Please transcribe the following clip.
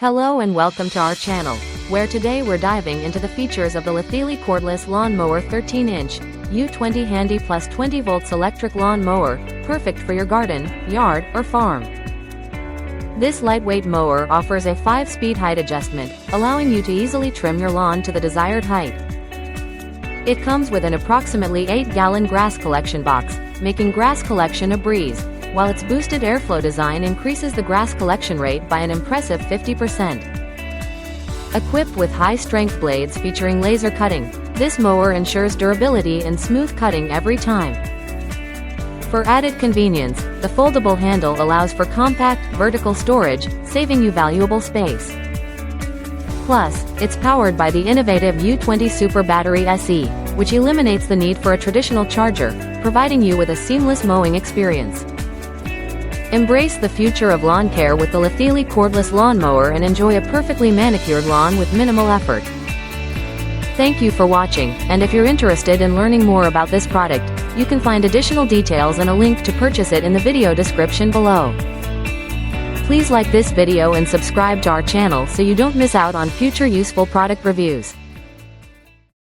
Hello and welcome to our channel, where today we're diving into the features of the Litheli Cordless Lawn Mower 13-inch, U20 Handy plus 20 volts electric lawn mower, perfect for your garden, yard, or farm. This lightweight mower offers a 5-speed height adjustment, allowing you to easily trim your lawn to the desired height. It comes with an approximately 8-gallon grass collection box, making grass collection a breeze, while its boosted airflow design increases the grass collection rate by an impressive 50%. Equipped with high-strength blades featuring laser cutting, this mower ensures durability and smooth cutting every time. For added convenience, the foldable handle allows for compact, vertical storage, saving you valuable space. Plus, it's powered by the innovative U20 SUPER BATTERY SE, which eliminates the need for a traditional charger, providing you with a seamless mowing experience. Embrace the future of lawn care with the Litheli Cordless Lawn Mower and enjoy a perfectly manicured lawn with minimal effort. Thank you for watching, and if you're interested in learning more about this product, you can find additional details and a link to purchase it in the video description below. Please like this video and subscribe to our channel so you don't miss out on future useful product reviews.